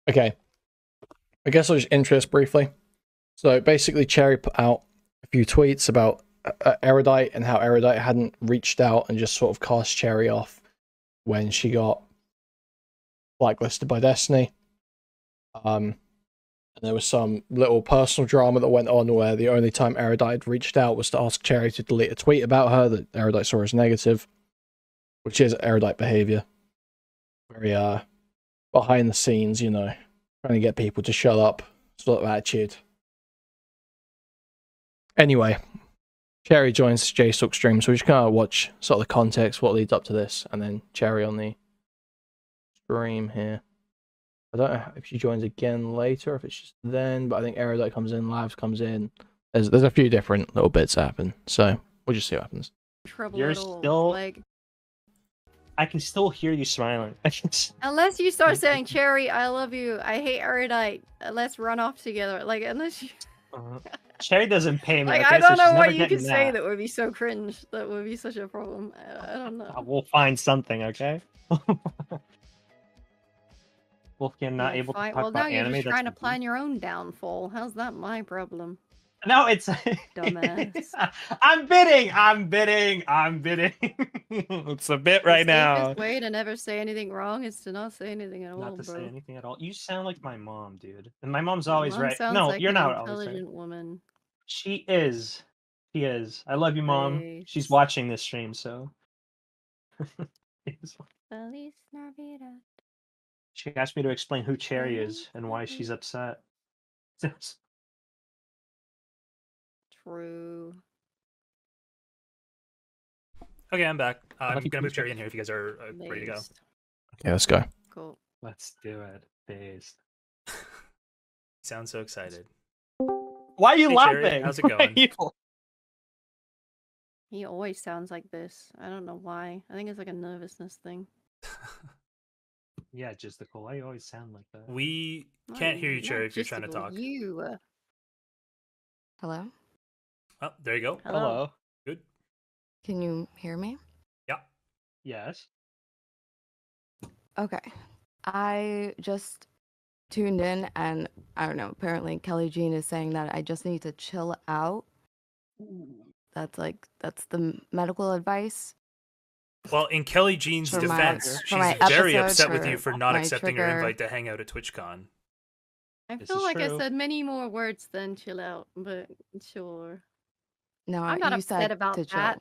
Okay. I guess I'll just intro this briefly. So basically, Chaeiry put out a few tweets about Erudite and how Erudite hadn't reached out and just sort of cast Chaeiry off when she got blacklisted by Destiny. And there was some little personal drama that went on where the only time Erudite reached out was to ask Chaeiry to delete a tweet about her that Erudite saw as negative, which is Erudite behavior. Very behind the scenes, you know, trying to get people to shut up sort of attitude. Anyway, Chaeiry joins JSTLK stream, so we just kind of watch sort of the context, what leads up to this, and then Chaeiry on the stream here. I don't know if she joins again later, if it's just then, but I think Erudite comes in, Lives comes in. There's a few different little bits that happen, so we'll just see what happens. You're still like, I can still hear you smiling. Unless you start saying, Chaeiry, I love you, I hate Erudite, let's run off together. Like, unless you... Chaeiry doesn't pay me. Like, okay, I don't so know what you could say that would be so cringe. That would be such a problem. I don't know. We'll find something, okay? Wolfgang not able to talk about anime. Well, now you're just trying to plan your own downfall. How's that my problem? No, it's dumbass. I'm bidding. It's a bit right now. The safest way to never say anything wrong is to not say anything at all. Not to say anything at all. You sound like my mom, dude. And my mom's always right. No, like you're not an always right. Intelligent woman. She is. She is. I love you, Mom. Nice. She's watching this stream, so. She asked me to explain who Chaeiry is and why she's upset. True. Okay, I'm back. I'm gonna move Chaeiry in here if you guys are ready to go. Okay, let's go. Cool. Let's do it, based. Sound so excited. Why are you laughing? Chaeiry, how's it going? He always sounds like this. I don't know why. I think it's like a nervousness thing. Yeah, Jistical. Why you always sound like that? We can't hear you, Chaeiry, if you're trying to talk. Hello? Oh, there you go. Hello. Good. Can you hear me? Yeah. Yes. Okay. I just tuned in and I don't know, apparently Kelly Jean is saying that I just need to chill out. That's the medical advice. Well, in Kelly Jean's defense, she's very upset with you for not accepting her invite to hang out at TwitchCon. I feel like I said many more words than chill out, but sure. No, I'm not upset about that.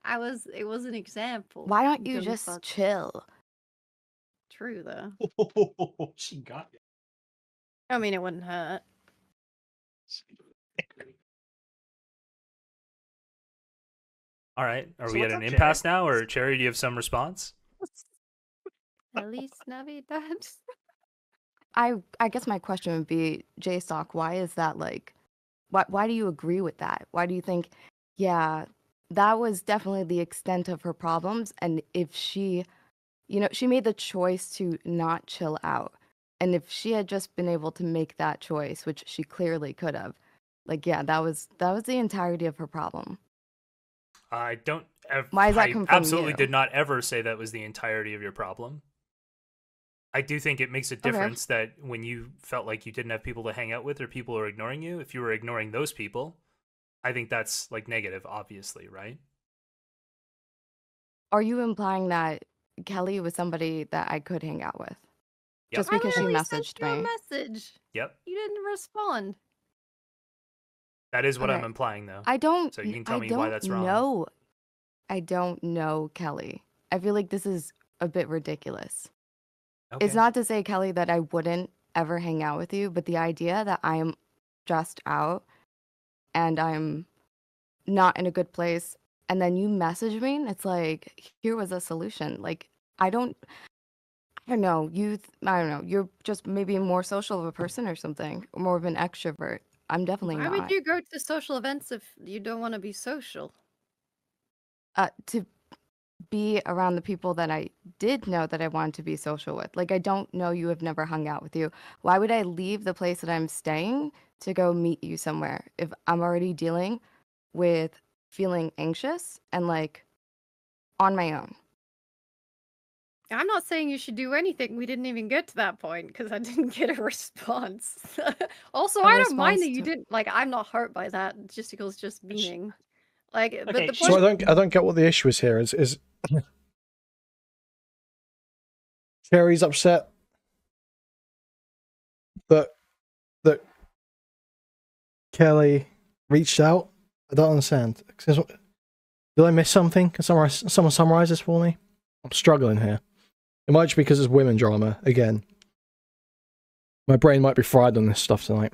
It was an example. Why don't you just chill? True though. She got it. I mean, it wouldn't hurt. All right, are we at an impasse now, or Chaeiry, do you have some response? Feliz Navidad. I guess my question would be, JSTLK, why is that like, why do you agree with that? Why do you think, yeah, that was definitely the extent of her problems, and if she, you know, she made the choice to not chill out, and if she had just been able to make that choice, which she clearly could have, like, yeah, that was the entirety of her problem. I don't. Why is that come from absolutely you? did not ever say that was the entirety of your problem. I do think it makes a difference that when you felt like you didn't have people to hang out with or people are ignoring you, if you were ignoring those people, I think that's like negative, obviously, right? Are you implying that Kelly was somebody that I could hang out with? Yep. Just because she messaged me. me. Message. Yep. You didn't respond. That is what I'm implying, though. I don't. So you can tell me why that's wrong. No, I don't know Kelly. I feel like this is a bit ridiculous. Okay. It's not to say, Kelly, that I wouldn't ever hang out with you, but the idea that I am stressed out and I'm not in a good place, and then you message me, and it's like, here was a solution. Like, I don't know. I don't know. You're just maybe more social of a person or something, or more of an extrovert. I'm definitely not. Why would you go to social events if you don't want to be social? To be around the people that I did know that I wanted to be social with. Like, I don't know you, have never hung out with you. Why would I leave the place that I'm staying to go meet you somewhere if I'm already dealing with feeling anxious and like on my own? I'm not saying you should do anything. We didn't even get to that point because I didn't get a response. Also, I don't mind that you didn't. Like, I'm not hurt by that. Justicle's just memeing. Like, but the point. So I don't get what the issue is here. Is Chaeiry's upset that Kelly reached out? I don't understand. Did I miss something? Can someone summarize this for me? I'm struggling here. It might just be because it's women drama again. My brain might be fried on this stuff tonight.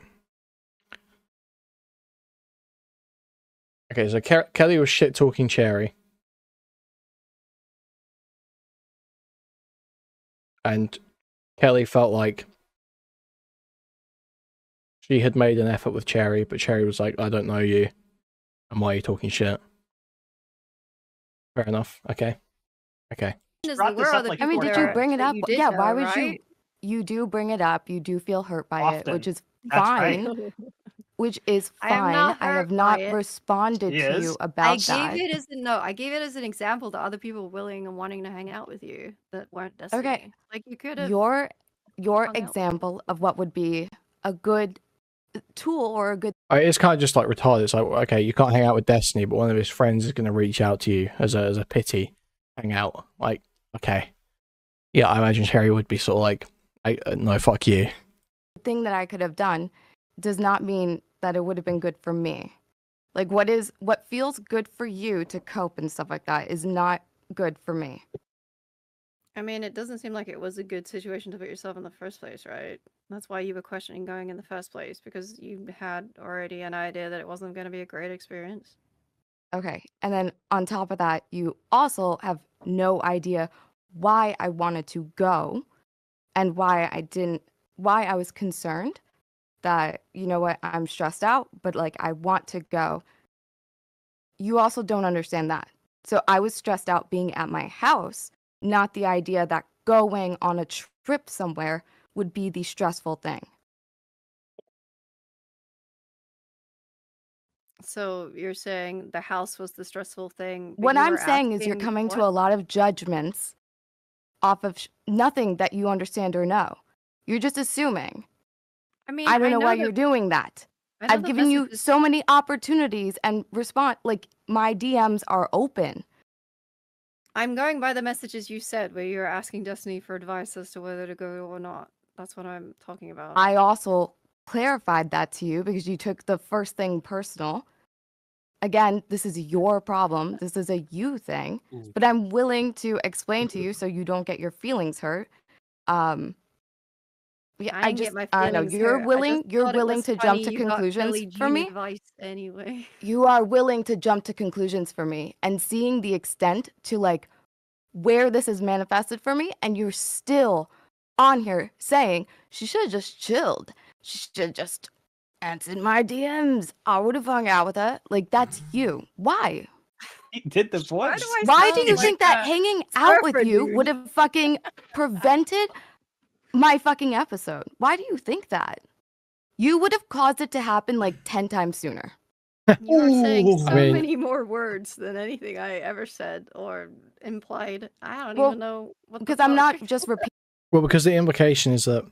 Okay, so Kelly was shit talking Chaeiry, and Kelly felt like she had made an effort with Chaeiry, but Chaeiry was like, "I don't know you, and why are you talking shit?" Fair enough. Okay. I mean, did you bring it up? Yeah, why would you? You do bring it up. You do feel hurt by it, which is fine. Right. Which is fine. I have not responded to you about that. I gave it as an example to other people willing and wanting to hang out with you that weren't Destiny. Okay. Like you could have. Your example of what would be a good tool or a good. It's kind of just like retarded. It's like, okay, you can't hang out with Destiny, but one of his friends is going to reach out to you as a pity hangout. Like, okay, yeah, I imagine Chaeiry would be sort of like, no, fuck you. The thing that I could have done does not mean that it would have been good for me. Like, what feels good for you to cope and stuff like that is not good for me. I mean, it doesn't seem like it was a good situation to put yourself in the first place, right? That's why you were questioning going in the first place, because you had already an idea that it wasn't going to be a great experience. Okay, and then on top of that, you also have no idea why I wanted to go and why I was concerned that, you know what, I'm stressed out, but like I want to go. You also don't understand that. So I was stressed out being at my house, not the idea that going on a trip somewhere would be the stressful thing. So you're saying the house was the stressful thing? What I'm saying is you're coming to a lot of judgments off of nothing that you understand or know. You're just assuming. I mean, I don't know why you're doing that. I've given you so many opportunities and like my DMs are open. I'm going by the messages you said where you're asking Destiny for advice as to whether to go or not. That's what I'm talking about. I also clarified that to you because you took the first thing personal. Again, this is your problem. This is a you thing. But I'm willing to explain to you so you don't get your feelings hurt. Yeah, I don't know. You're willing to jump to conclusions for me. Anyway. You are willing to jump to conclusions for me and seeing the extent to like where this is manifested for me, and you're still on here saying she should have just chilled. She should have just answered my DMs. I would have hung out with her. Like, that's you. Why? He did the voice. Why do you think that hanging out with you would have fucking prevented my fucking episode? Why do you think that? You would have caused it to happen like 10 times sooner. You're saying so many more words than anything I ever said or implied. I don't even know what. Because I'm not just repeating. Well, because the implication is that,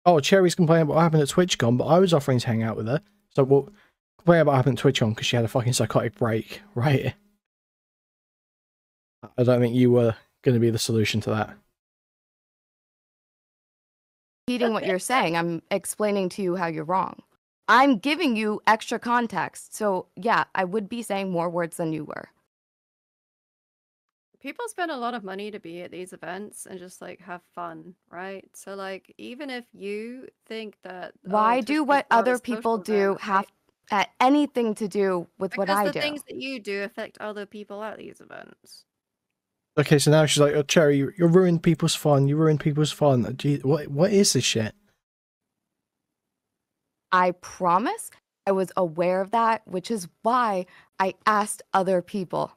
oh, Chaeiry's complaining about what happened at TwitchCon, but I was offering to hang out with her. So, well, complaining about what happened at TwitchCon because she had a fucking psychotic break, right? I don't think you were going to be the solution to that. Repeating what you're saying, I'm explaining to you how you're wrong. I'm giving you extra context. So, yeah, I would be saying more words than you were. People spend a lot of money to be at these events and just like have fun, right? So like even if you think that why do what other people do have anything to do with what I do? Because the things that you do affect other people at these events. Okay, so now she's like, oh, Chaeiry, you ruined people's fun. You ruined people's fun. Gee, what is this shit? I promise I was aware of that, which is why I asked other people.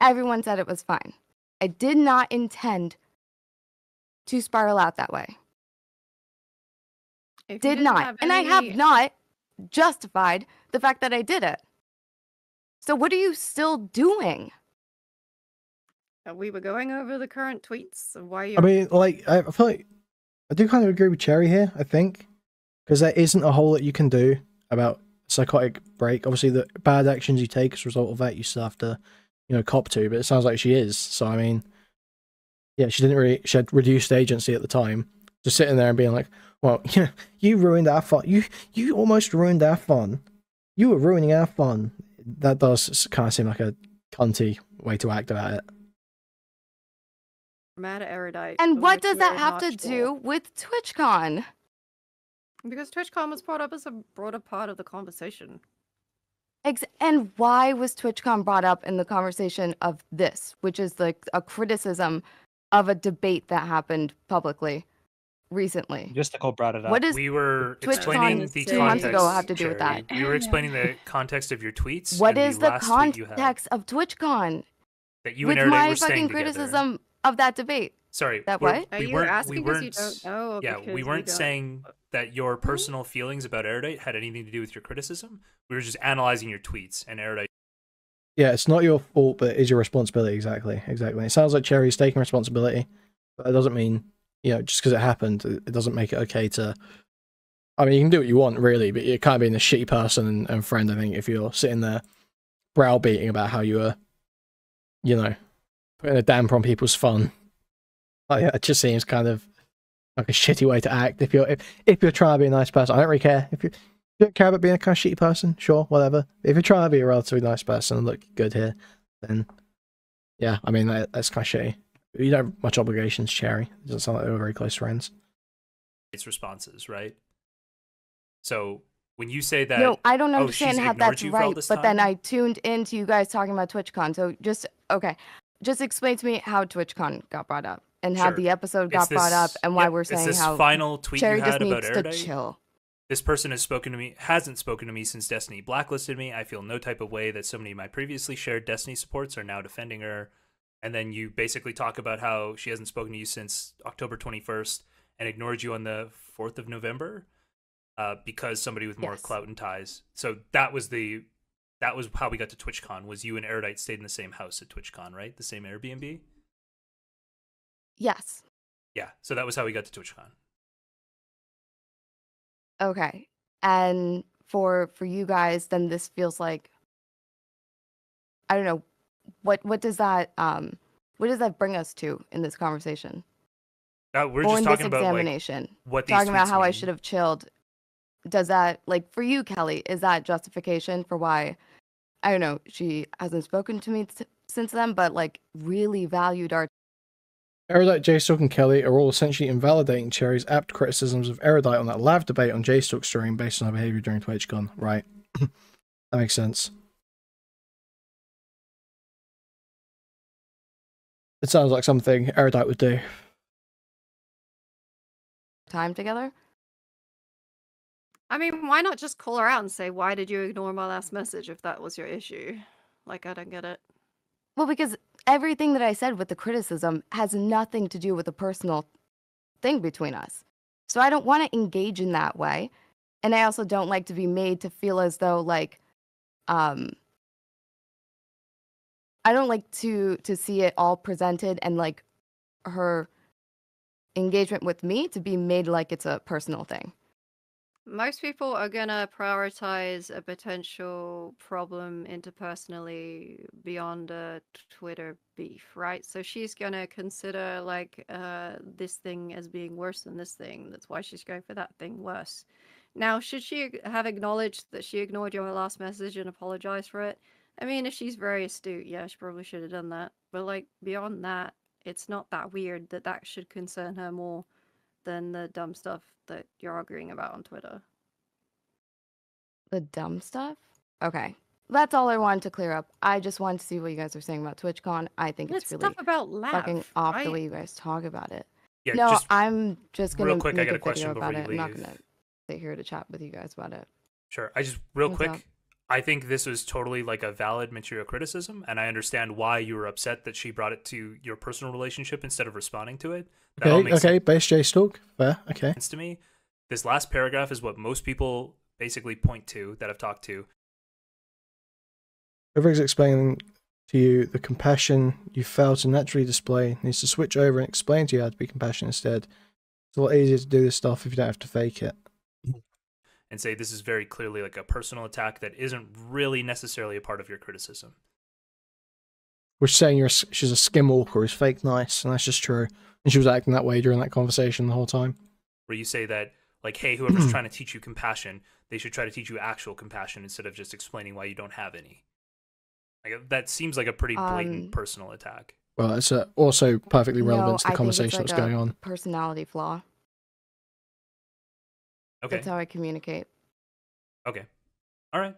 Everyone said it was fine. I did not intend to spiral out that way. Did not. And I have not justified the fact that I did it. So what are you still doing? We were going over the current tweets. Why you? I mean, like, I feel like I do kind of agree with Chaeiry here, I think, because there isn't a whole lot you can do about psychotic break. Obviously, the bad actions you take as a result of that, you still have to, you know, cop to, but it sounds like she is. So, I mean, yeah, she had reduced agency at the time. Just sitting there and being like, well, you ruined our fun. You almost ruined our fun. You were ruining our fun. That does kind of seem like a cunty way to act about it. Mad at Erudite. And what does that have to do with TwitchCon? Because TwitchCon was brought up as a broader part of the conversation. And why was TwitchCon brought up in the conversation of this, which is like a criticism of a debate that happened publicly recently? Justico brought it up. What does We were TwitchCon explaining the 2 months context. ago have to do with that? We were explaining the context of your tweets. What and is the last tweet you had context of TwitchCon that you with and Erudite my were staying fucking together. criticism of that debate? Sorry, That we're- what? Are we you weren't. asking we because weren't. you don't know? Or Yeah, because we you weren't don't? saying that your personal feelings about Erudite had anything to do with your criticism. We were just analyzing your tweets, and Erudite. Yeah, it's not your fault, but it is your responsibility. Exactly. It sounds like Chaeiry's taking responsibility, but it doesn't mean, just because it happened, it doesn't make it okay to. I mean, you can do what you want, really, but you're kind of being a shitty person and friend, I think, if you're sitting there browbeating about how you were, putting a damper on people's fun. Like, yeah, it just seems kind of like a shitty way to act. If you're trying to be a nice person, I don't really care. If you don't care about being a kind of shitty person, sure, whatever. But if you're trying to be a relatively nice person and look good here, then yeah, I mean, that's kind of shitty. You don't have much obligations, Chaeiry. It doesn't sound like they were very close friends. It's responses, right? So when you say that, No, I don't she's understand how ignored that's you for all right. this But then time? I tuned into you guys talking about TwitchCon. So just explain to me how TwitchCon got brought up and how Sure. the episode It's got brought up this- and why yep, we're it's saying this how final tweet you Chaeiry just had about needs to Erudite. chill. This person hasn't spoken to me since Destiny blacklisted me. I feel no type of way that so many of my previously shared Destiny supports are now defending her. And then you basically talk about how she hasn't spoken to you since October 21st and ignored you on the 4th of November because somebody with more Yes. clout and ties. So that was how we got to TwitchCon, was you and Erudite stayed in the same house at TwitchCon, right? The same Airbnb? Yes. Yeah, so that was how we got to TwitchCon. Okay. And for you guys, then this feels like, I don't know, what does that bring us to in this conversation? We're Or just in talking this about examination, what these talking about tweets how I mean. should have chilled. Does that, like, for you, Kelly, is that justification for why, I don't know, she hasn't spoken to me since then, but like really valued our Erudite, JSTLK, and Kelly are all essentially invalidating Chaeiry's apt criticisms of Erudite on that live debate on JSTLK stream based on her behavior during TwitchCon. Right. That makes sense. It sounds like something Erudite would do. time together? I mean, why not just call her out and say, why did you ignore my last message if that was your issue? Like, I don't get it. Well, because everything that I said with the criticism has nothing to do with a personal thing between us. So I don't want to engage in that way. And I also don't like to be made to feel as though, like, I don't like to see it all presented and, like, her engagement with me to be made like it's a personal thing. Most people are gonna prioritize a potential problem interpersonally beyond a Twitter beef, right? So she's gonna consider like this thing as being worse than this thing. That's why she's going for that thing worse. Now, should she have acknowledged that she ignored your last message and apologized for it? I mean, if she's very astute, yeah, she probably should have done that. But like beyond that, it's not that weird that that should concern her more than the dumb stuff that you're arguing about on Twitter. The dumb stuff? Okay. That's all I wanted to clear up. I just wanted to see what you guys are saying about TwitchCon. I think it's really stuff about laugh, fucking off right? the way you guys talk about it. Yeah, No, just I'm just real gonna quick, I make got a a question video before about you it. I'm not leave. gonna sit here to chat with you guys about it. Sure. I just, real What's quick, up? I think this was totally like a valid material criticism, and I understand why you were upset that she brought it to your personal relationship instead of responding to it. That all makes Okay, base JSTLK. Fair, okay. sense to me. This last paragraph is what most people basically point to that I've talked to. Whoever's explaining to you, the compassion you fail to naturally display needs to switch over and explain to you how to be compassionate instead. It's a lot easier to do this stuff if you don't have to fake it. And say this is very clearly like a personal attack that isn't really necessarily a part of your criticism. We're saying she's a skinwalker who's fake nice, and that's just true. And she was acting that way during that conversation the whole time. Where you say that, like, hey, whoever's trying to teach you compassion, they should try to teach you actual compassion instead of just explaining why you don't have any. Like, that seems like a pretty blatant personal attack. Well, it's also perfectly relevant to the conversation that's going on. Personality flaw. Okay. That's how I communicate. Okay. All right.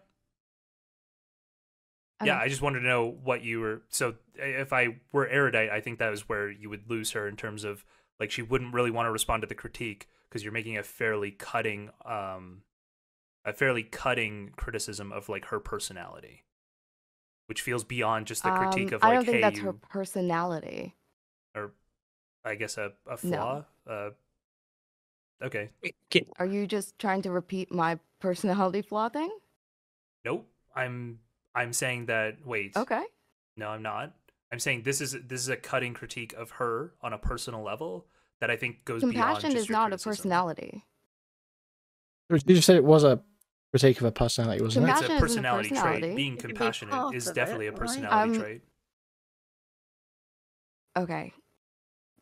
Okay. Yeah, I just wanted to know what you were... So if I were Erudite, I think that was where you would lose her in terms of, like, she wouldn't really want to respond to the critique because you're making a fairly cutting criticism of, like, her personality, which feels beyond just the critique of, like, I don't think hey, that's her personality. Or, I guess, a flaw? No. Okay. Are you just trying to repeat my personality flaw thing? Nope. I'm saying that. Wait. Okay. No, I'm not. I'm saying this is a cutting critique of her on a personal level that I think goes beyond just your Compassion is not criticism. a personality. You just said it was a critique of her personality, wasn't it? It's a personality trait. Being compassionate is definitely a personality trait. Okay.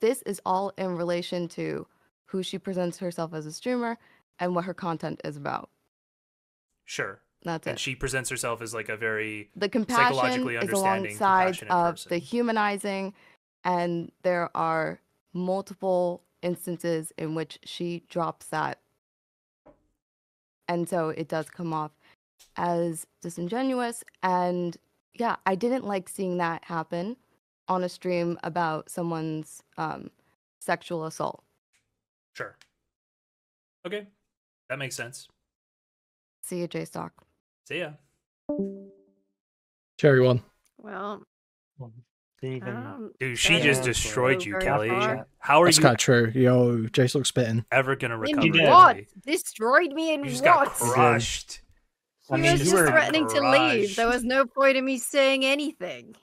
This is all in relation to who she presents herself as a streamer and what her content is about. Sure. That's and it. she presents herself as like a very the compassion psychologically is understanding, alongside of person. the humanizing, and there are multiple instances in which she drops that. And so it does come off as disingenuous. And yeah, I didn't like seeing that happen on a stream about someone's sexual assault. Sure. Okay. That makes sense. See you, JSTLK. See ya. Chaeiry won. Well, dude, she just destroyed you, Kelly. Far. How are That's you? kind of true. Yo, JSTLK's spitting. Ever gonna recover? What? Destroyed me in you just what? got crushed. She was just threatening to leave. There was no point in me saying anything.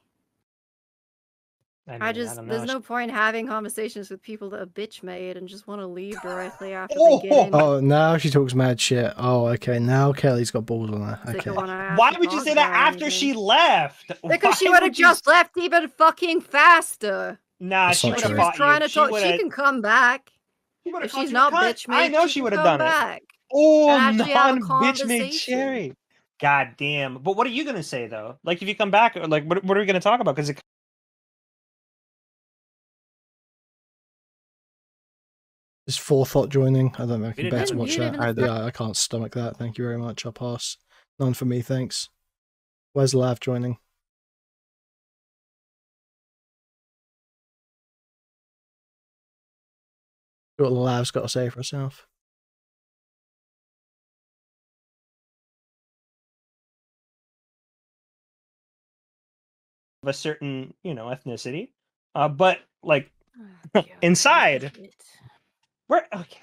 There's no point having conversations with people that are bitch made and just want to leave directly after they get in. Oh, now she talks mad shit. Oh, okay. Now Kelly's got balls on her. Okay. Why would you say that after she left? Because she would have just left even fucking faster. Nah, That's she not would have true. fought Trying you. to talk. She can come back. If she's not bitch made, I know she would have done back. it. Oh, actually have a non-bitch made Chaeiry. God damn. But what are you gonna say though? Like if you come back, like what are we gonna talk about? Because it. Is Forethought joining? I don't know if I can bear to watch even that. Yeah, I can't stomach that. Thank you very much. I'll pass. None for me, thanks. Where's Lav joining? See what Lav's got to say for herself. Of a certain, ethnicity, but like inside, we're okay.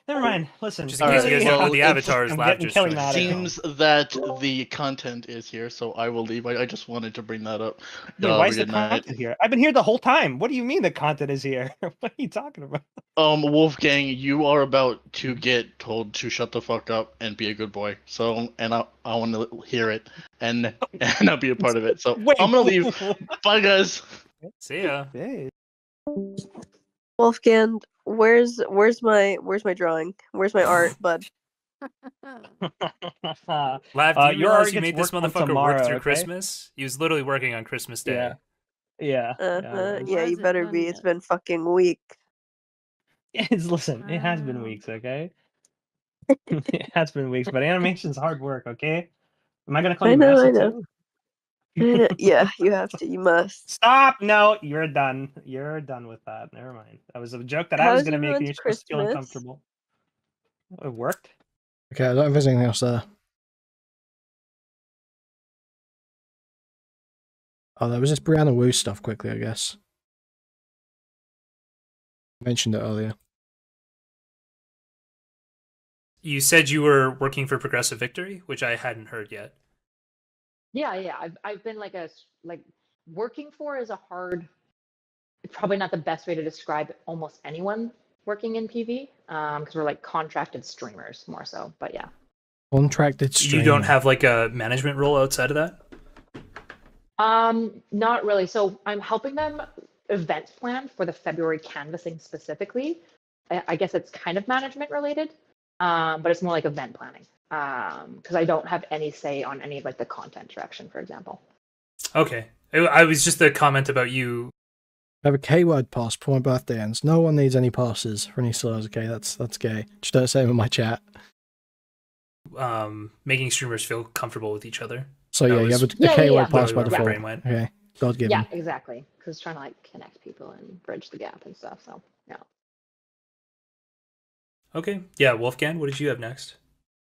Never mind. Listen, just in case you guys don't know the avatars, Lav just seems that the content is here, so I will leave. I just wanted to bring that up. Wait, why is the content here? I've been here the whole time. What do you mean the content is here? What are you talking about? Wolfgang, you are about to get told to shut the fuck up and be a good boy. So, and I want to hear it and not be a part of it. So Wait, I'm gonna leave. Bye, guys. See ya. Hey. Wolfgang, where's my drawing? Where's my art, bud? Lav, do you realize you made this work motherfucker tomorrow, work through okay? Christmas? He was literally working on Christmas Day. Yeah. Yeah, you better be. It's been fucking week. Listen, it has been weeks, okay? It has been weeks, but animation's hard work, okay? Am I gonna call you Master too? Yeah, you have to. You must. Stop! No, you're done. You're done with that. Never mind. That was a joke that I was gonna make, and you're supposed to feel uncomfortable. It worked. Okay, I don't know if there's anything else there. Oh, there was this Brianna Wu stuff quickly, I guess. I mentioned it earlier. You said you were working for Progressive Victory, which I hadn't heard yet. Yeah. I've been like working for is a hard. It's probably not the best way to describe almost anyone working in PV, because we're like contracted streamers more so. But yeah. Contracted streamer. You don't have like a management role outside of that? Not really. So I'm helping them event plan for the February canvassing specifically. I guess it's kind of management related, but it's more like event planning. Because I don't have any say on any of like the content direction, for example. Okay. I was just a comment about you. I have a K-word pass before my birthday ends. No one needs any passes for any slurs, okay? That's gay. Just don't say them in my chat. Making streamers feel comfortable with each other. So yeah, you have a K-word pass by default. Okay, God given. Yeah, exactly. Because trying to like connect people and bridge the gap and stuff. So yeah. Okay. Yeah, Wolfgang, what did you have next?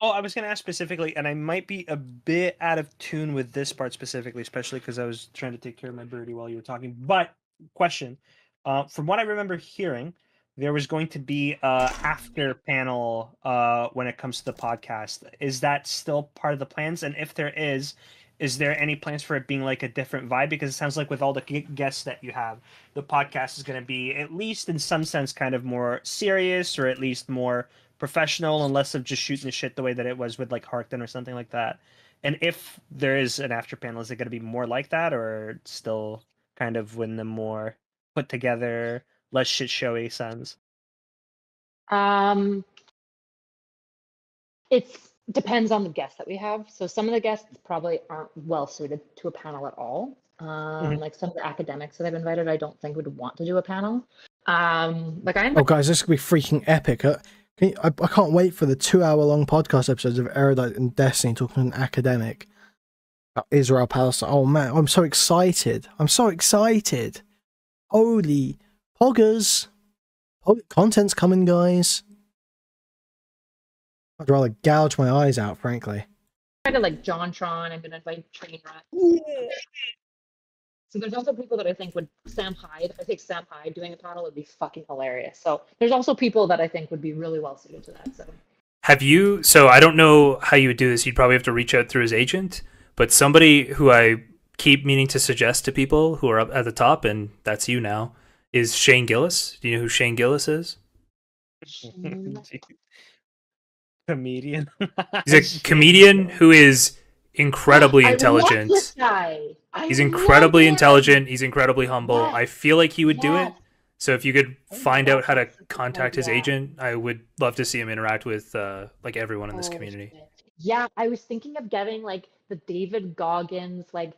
Oh, I was going to ask specifically, and I might be a bit out of tune with this part specifically, especially because I was trying to take care of my birdie while you were talking. But question, from what I remember hearing, there was going to be a after panel when it comes to the podcast. Is that still part of the plans? And if there is there any plans for it being like a different vibe? Because it sounds like with all the guests that you have, the podcast is going to be at least in some sense kind of more serious, or at least more professional, and less of just shooting the shit the way that it was with like Harkton or something like that. And if there is an after panel, is it going to be more like that, or still kind of in the more put together, less shit showy sense? It depends on the guests that we have. So some of the guests probably aren't well suited to a panel at all. Like some of the academics that I've invited, I don't think would want to do a panel. Oh guys, this could be freaking epic. I can't wait for the 2-hour-long podcast episodes of Erudite and Destiny talking to an academic about Israel, Palestine. Oh man, I'm so excited. I'm so excited. Holy poggers. Content's coming, guys. I'd rather gouge my eyes out, frankly. Kind of like JonTron. I'm going to invite Trainwreck. So there's also people that I think would, Sam Hyde. I think Sam Hyde doing a panel would be fucking hilarious. So there's also people that I think would be really well suited to that. So I don't know how you would do this. You'd probably have to reach out through his agent. But somebody who I keep meaning to suggest to people who are up at the top, and that's you now, is Shane Gillis. Do you know who Shane Gillis is? Comedian. He's a comedian who is incredibly intelligent. This guy. He's incredibly intelligent. He's incredibly humble. Yes. I feel like he would do it. So if you could find out how to contact his agent, I would love to see him interact with like everyone in this community. Yeah, I was thinking of getting like the David Goggins, like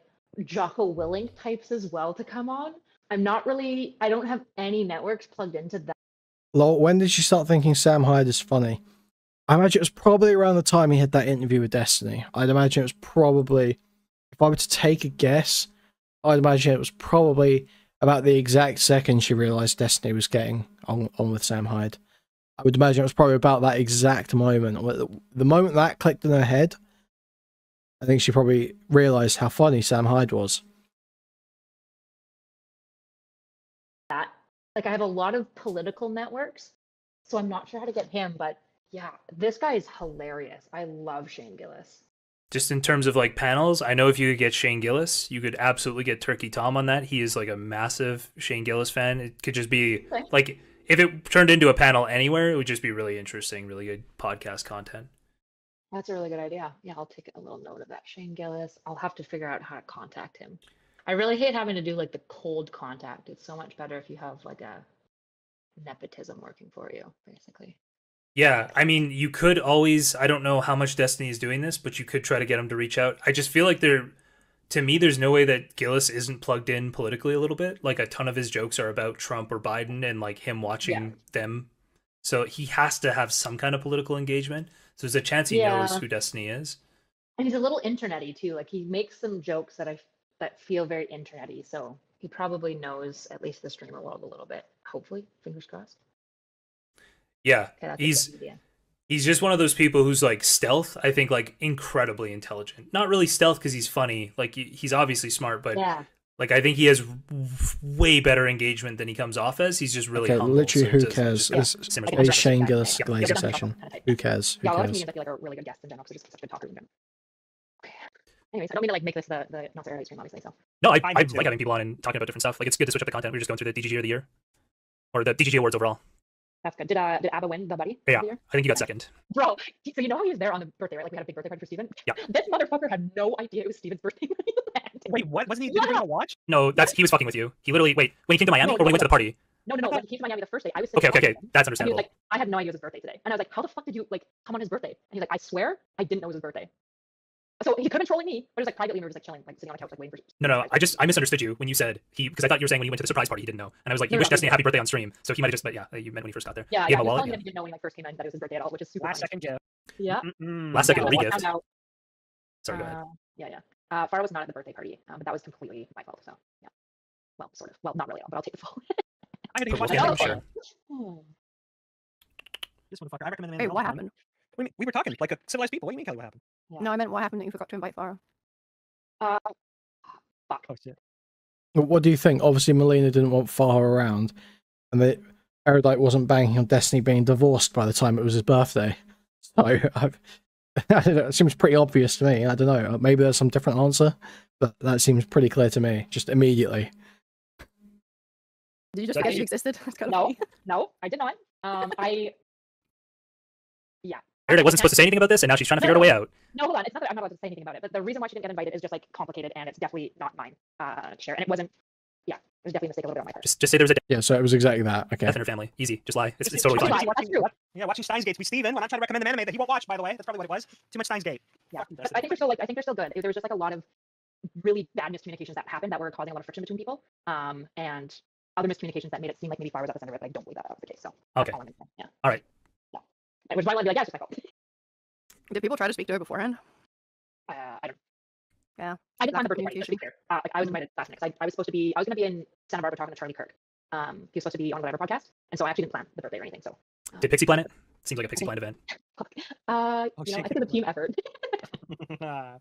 Jocko Willink types as well to come on. I don't have any networks plugged into that. Lol, when did you start thinking Sam Hyde is funny? I imagine it was probably around the time he had that interview with Destiny. I'd imagine it was probably, if I were to take a guess, I'd imagine it was probably about the exact second she realised Destiny was getting on with Sam Hyde. I would imagine it was probably about that exact moment. The moment that clicked in her head, I think she probably realised how funny Sam Hyde was. Like, I have a lot of political networks, so I'm not sure how to get him, but yeah, this guy is hilarious. I love Shane Gillis. Just in terms of like panels, I know if you could get Shane Gillis, you could absolutely get Turkey Tom on that. He is like a massive Shane Gillis fan. It could just be like, if it turned into a panel anywhere, it would just be really interesting, really good podcast content. That's a really good idea. Yeah, I'll take a little note of that. Shane Gillis. I'll have to figure out how to contact him. I really hate having to do like the cold contact. It's so much better if you have like a nepotism working for you, basically. Yeah, I mean, you could always, I don't know how much Destiny is doing this, but you could try to get him to reach out. I just feel like to me, there's no way that Gillis isn't plugged in politically a little bit. Like a ton of his jokes are about Trump or Biden and like him watching them. So he has to have some kind of political engagement. So there's a chance he knows who Destiny is. And he's a little internet-y too. Like he makes some jokes that feel very internet-y. So he probably knows at least the streamer world a little bit. Hopefully, fingers crossed. Yeah, he's just one of those people who's like stealth. I think like incredibly intelligent. Not really stealth because he's funny. Like he's obviously smart, but like I think he has way better engagement than he comes off as. He's just really humble. Literally, who cares? It's a Shane Gillis Glazer session. Who cares? Who cares? Like a really good guest in general because he's such a good talker. Anyways, I don't mean to like make this the notsoErudite stream, obviously. So No, I I do like too. having people on and talking about different stuff. Like, it's good to switch up the content. We're just going through the DGG of the year, or the DGG awards overall. that's good. Did Abba win the buddy? Yeah, of the year? I think you got second. Bro, so you know how he was there on the birthday, right? Like we had a big birthday party for Steven? Yeah. This motherfucker had no idea it was Steven's birthday when he landed. Wait, what? Wasn't he? Did he bring a watch? No, he was fucking with you. He literally when he came to Miami, No, or when he went to the party. No. When he came to Miami the first day, I was sitting Okay, next to him, that's and he was understandable. like, I had no idea it was his birthday today. And I was like, how the fuck did you like come on his birthday? And he's like, I swear I didn't know it was his birthday. So he could have been trolling me, but it was like privately we were just like chilling, like sitting on a couch, like waiting for. No, I misunderstood you when you said because I thought you were saying when you went to the surprise party he didn't know, and I was like, you No, wish no, Destiny a no. happy birthday on stream, so he might have just, but yeah, you meant when he first got there. Yeah, He yeah. gave He him a was wallet. telling me that he didn't know when he like first came in that it was his birthday at all, which is super Last funny. second gift. Yeah. Last second Yeah, re-gift. I found out. Sorry, go ahead. Yeah. Farah was not at the birthday party, but that was completely my fault. So yeah. Well, sort of. Well, not really, but I'll take the fall. I gotta go watch Yeah, that. sure. This motherfucker. I recommend the man. Wait, what happened? We were talking like a civilized people. What do you mean, Kelly? What happened? Yeah. No, I meant what happened that you forgot to invite Farah. Fuck. Oh shit. What do you think? Obviously, Melina didn't want Farha around, and the Erudite wasn't banking on Destiny being divorced by the time it was his birthday. So I don't know, it seems pretty obvious to me. I don't know. Maybe there's some different answer, but that seems pretty clear to me. Just immediately. Did you just So forget I she existed? That's kind of No, funny. no, I did not. Yeah. Erudite wasn't supposed to say anything about this, and now she's trying to figure out a way out. No, hold on. It's not that I'm not allowed to say anything about it, but the reason why she didn't get invited is just like complicated, and it's definitely not mine to share. And it wasn't. Yeah, it was definitely a mistake a little bit on my part. Just say there was a Yeah, so it was exactly that. Okay. death in her family. Easy, just lie. It's totally Just fine. lie. That's true. Yeah, watching Steins Gate with Steven when I'm trying to recommend an anime that he won't watch, by the way. That's probably what it was. Too much Steins Gate. Yeah, Fucking but Destiny. I think they're still good. There was just like a lot of really bad miscommunications that happened that were causing a lot of friction between people, and other miscommunications that made it seem like maybe Farah was at the center of it, but I don't believe that was the case. So Okay. that's all I'm gonna say. Yeah. All right. Yeah. Which is why I want to be like, yeah, it's just my fault. Did people try to speak to her beforehand? I don't. Yeah. I didn't Lack find of the birthday party. Let's be clear. I was invited last minute. I was going to be in Santa Barbara talking to Charlie Kirk. He was supposed to be on whatever podcast, and so I actually didn't plan the birthday or anything. So. Did Pixie Planet? Seems like a Pixie Planet event. I think it's a team effort.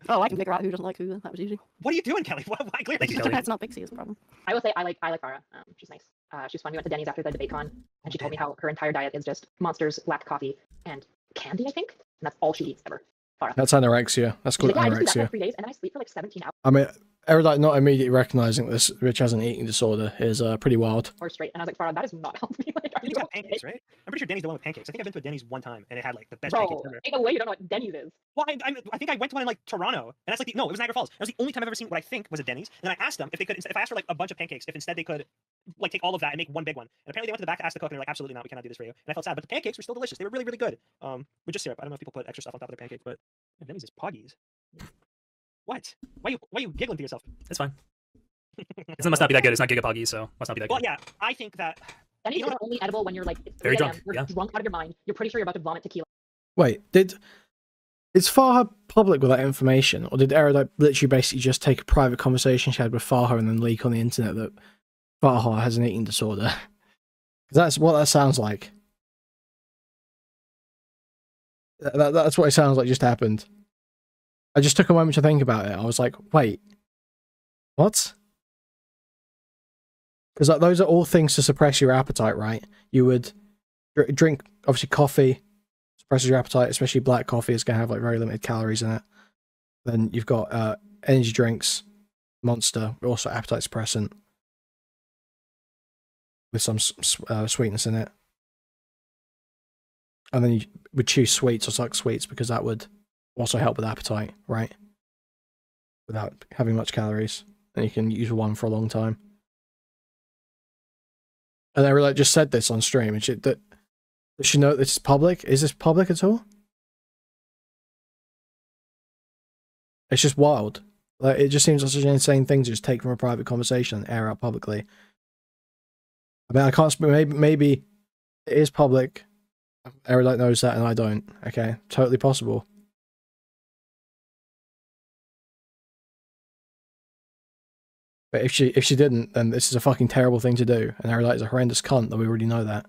Oh, I can figure out who doesn't like who. That was easy. What are you doing, Kelly? Why clearly? Thank you, Kelly. That's not Pixie is the problem. I will say I like Farah. She's nice. She's fun. We went to Denny's after the debate con, and she told me how her entire diet is just monsters, black coffee, and candy. I think, and that's all she eats ever. Farah. That's anorexia. That's She's called like, yeah, I just do that anorexia. for 3 days, and then I sleep for like 17 I mean, Erudite not immediately recognizing this Rich has an eating disorder is pretty wild. hours straight, and I was like, Farah, that is not healthy. Like, are You you got okay? pancakes, right? I'm pretty sure Denny's the one with pancakes. I think I've been to a Denny's one time, and it had like the best Bro, pancakes ever. ain't no way you don't know what Denny's is. Well, I think I went to one in like Toronto, and that's like no, it was Niagara Falls. That was the only time I've ever seen what I think was a Denny's. And then I asked them if they could, if I asked for like a bunch of pancakes, if instead they could like take all of that and make one big one. And apparently they went to the back to ask the cook, and they're like, absolutely not, we cannot do this for you. And I felt sad, but the pancakes were still delicious. They were really, really good. With just syrup. I don't know if people put extra stuff on top of their pancakes, but Denny's is poggies. What? Why are you giggling to yourself? It's fine. It must not be that good. It's not Gigapoggy, so must not be that good. Well, yeah, I think that. Denny's are only edible when you're like it's Very 3 a.m., drunk, You're yeah. drunk out of your mind. You're pretty sure you're about to vomit tequila. Wait, is Farha public with that information, or did Erudite literally basically just take a private conversation she had with Farha and then leak on the internet that Farha has an eating disorder? 'Cause that's what that sounds like. That's what it sounds like just happened. I just took a moment to think about it. I was like, wait, what? Because like, those are all things to suppress your appetite, right? You would drink, obviously, coffee suppresses your appetite, especially black coffee is going to have like very limited calories in it. Then you've got energy drinks, Monster, also appetite suppressant with some sweetness in it. And then you would choose sweets or suck sweets because that would also help with appetite, right? Without having much calories. And you can use one for a long time. And I really just said this on stream. And does she know this is public? Is this public at all? It's just wild. Like, it just seems like such an insane thing to just take from a private conversation and air out publicly. I mean, I can't. Maybe it is public. Erudite knows that, and I don't. Okay, totally possible. But if she didn't, then this is a fucking terrible thing to do. And Erudite is a horrendous cunt, though we already know that.